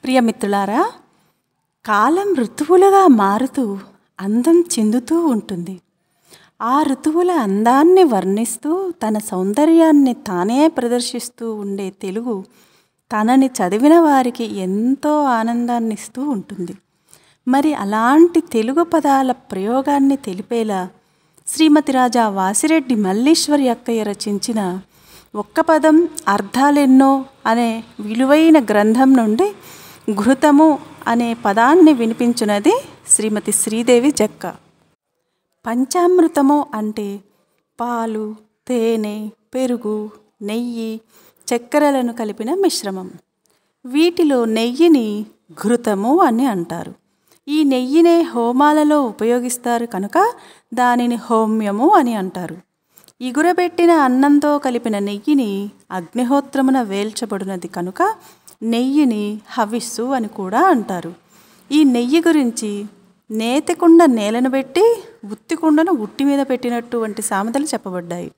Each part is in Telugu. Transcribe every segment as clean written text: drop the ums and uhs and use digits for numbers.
ప్రియమిత్రులారా, కాలం ఋతువులుగా మారుతూ అందం చెందుతూ ఉంటుంది. ఆ ఋతువుల అందాన్ని వర్ణిస్తూ తన సౌందర్యాన్ని తానే ప్రదర్శిస్తూ ఉండే తెలుగు తనని చదివిన వారికి ఎంతో ఆనందాన్ని ఇస్తూ ఉంటుంది. మరి అలాంటి తెలుగు పదాల ప్రయోగాన్ని తెలిపేలా శ్రీమతి రాజా వాసిరెడ్డి మల్లీశ్వరి అక్కయ్య రచించిన ఒక్క పదం అర్థాలెన్నో అనే విలువైన గ్రంథం నుండి ఘృతము అనే పదాన్ని వినిపించున్నది శ్రీమతి శ్రీదేవి జక్క. పంచామృతము అంటే పాలు, తేనె, పెరుగు, నెయ్యి, చక్కెరలను కలిపిన మిశ్రమం. వీటిలో నెయ్యిని ఘృతము అని అంటారు. ఈ నెయ్యినే హోమాలలో ఉపయోగిస్తారు కనుక దానిని హోమ్యము అని అంటారు. ఇగురబెట్టిన అన్నంతో కలిపిన నెయ్యిని అగ్నిహోత్రమున వేల్చబడినది కనుక నెయ్యిని హవిస్సు అని కూడా అంటారు. ఈ నెయ్యి గురించి నేతికుండ నేలను పెట్టి ఉత్తికుండను ఉట్టి మీద పెట్టినట్టు వంటి సామెతలు చెప్పబడ్డాయి.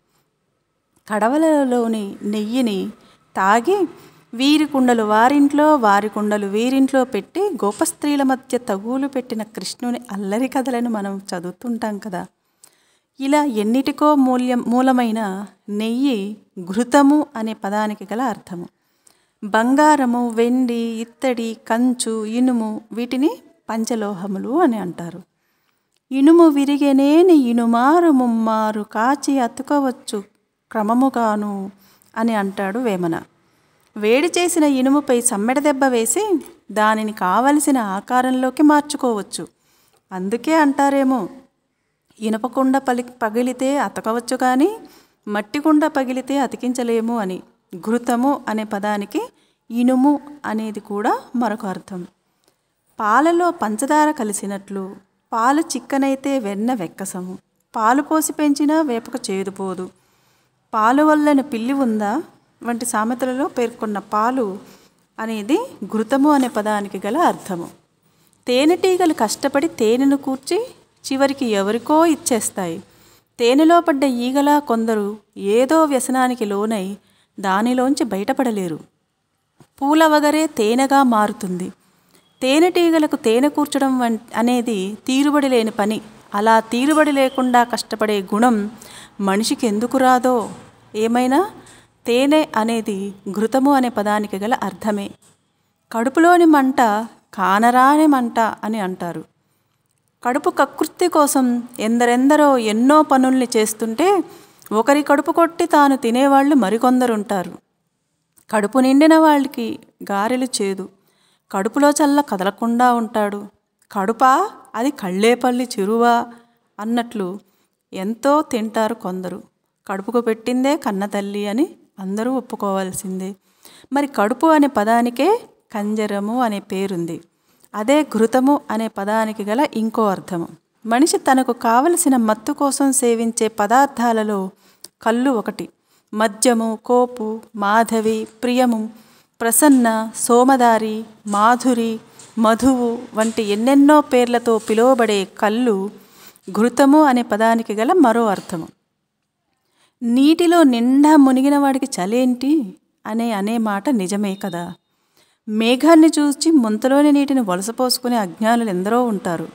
కడవలలోని నెయ్యిని తాగి వీరి కుండలు వారింట్లో, వారి కుండలు వీరింట్లో పెట్టి గోపస్త్రీల మధ్య తగులు పెట్టిన కృష్ణుని అల్లరి కథలను మనం చదువుతుంటాం కదా. ఇలా ఎన్నిటికో మూలమైన నెయ్యి ఘృతము అనే పదానికి గల అర్థము. బంగారము, వెండి, ఇత్తడి, కంచు, ఇనుము వీటిని పంచలోహములు అని అంటారు. ఇనుము విరిగెనేని ఇనుమారు ముమ్మారు కాచి అతుకవచ్చు క్రమముగాను అని అంటాడు వేమన. వేడి చేసిన ఇనుముపై సమ్మెడ దెబ్బ వేసి దానిని కావలసిన ఆకారంలోకి మార్చుకోవచ్చు. అందుకే అంటారేమో, ఇనుపకుండ పగిలితే అతకవచ్చు కానీ మట్టికుండ పగిలితే అతికించలేము అని. ఘృతము అనే పదానికి ఇనుము అనేది కూడా మరొక అర్థం. పాలలో పంచదార కలిసినట్లు పాలు చిక్కనైతే వెన్న వెక్కసము, పాలు పోసి పెంచినా వేపక చేదుపోదు, పాలు వల్లని పిల్లి ఉందా వంటి సామెతలలో పేర్కొన్న పాలు అనేది ఘృతము అనే పదానికి గల అర్థము. తేనెటీగలు కష్టపడి తేనెను కూర్చి చివరికి ఎవరికో ఇచ్చేస్తాయి. తేనెలో పడ్డ ఈగలా కొందరు ఏదో వ్యసనానికి లోనై దానిలోంచి బయటపడలేరు. పూల వగరే తేనెగా మారుతుంది. తేనెటీగలకు తేనె కూర్చడం అనేది తీరుబడి లేని పని. అలా తీరుబడి లేకుండా కష్టపడే గుణం మనిషికి ఎందుకు రాదో. ఏమైనా తేనె అనేది ఘృతము అనే పదానికి గల అర్థమే. కడుపులోని మంట కానరాని మంట అని అంటారు. కడుపు కకృతి కోసం ఎందరెందరో ఎన్నో పనుల్ని చేస్తుంటే ఒకరి కడుపు కొట్టి తాను తినేవాళ్ళు మరికొందరుంటారు. కడుపు నిండిన వాళ్ళకి గారెలు చేదు, కడుపులో చల్ల కదలకుండా ఉంటాడు. కడుపా అది కళ్ళేపల్లి చిరువా అన్నట్లు ఎంతో తింటారు కొందరు. కడుపుకు పెట్టిందే కన్న తల్లి అని అందరూ ఒప్పుకోవాల్సిందే. మరి కడుపు అనే పదానికే కంజరము అనే పేరుంది. అదే ఘృతము అనే పదానికి గల ఇంకో అర్థము. మనిషి తనకు కావలసిన మత్తు కోసం సేవించే పదార్థాలలో కళ్ళు ఒకటి. మద్యము, కోపు, మాధవి, ప్రియము, ప్రసన్న, సోమదారి, మాధురి, మధువు వంటి ఎన్నెన్నో పేర్లతో పిలువబడే కళ్ళు ఘృతము అనే పదానికి గల మరో అర్థము. నీటిలో నిండా మునిగిన వాడికి చలేంటి అనే మాట నిజమే కదా. మేఘాన్ని చూసి ముంతలోని నీటిని వలసపోసుకునే అజ్ఞానులు ఎందరో ఉంటారు.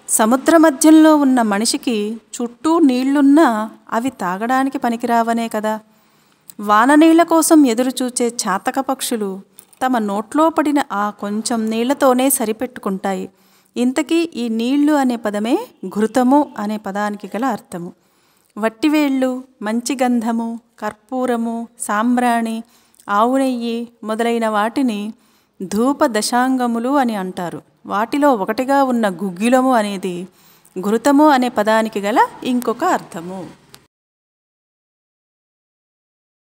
సముద్ర మధ్యంలో ఉన్న మనిషికి చుట్టూ నీళ్లున్నా అవి తాగడానికి పనికిరావనే కదా. వాననీళ్ల కోసం ఎదురుచూచే చాతక పక్షులు తమ నోట్లో పడిన ఆ కొంచెం నీళ్లతోనే సరిపెట్టుకుంటాయి. ఇంతకీ ఈ నీళ్లు అనే పదమే ఘృతము అనే పదానికి గల అర్థము. వట్టివేళ్ళు, మంచి గంధము, కర్పూరము, సాంబ్రాణి, ఆవు నెయ్యి మొదలైన వాటిని ధూప దశాంగములు అని అంటారు. వాటిలో ఒకటిగా ఉన్న గుగ్గిలము అనేది ఘృతము అనే పదానికి గల ఇంకొక అర్థము.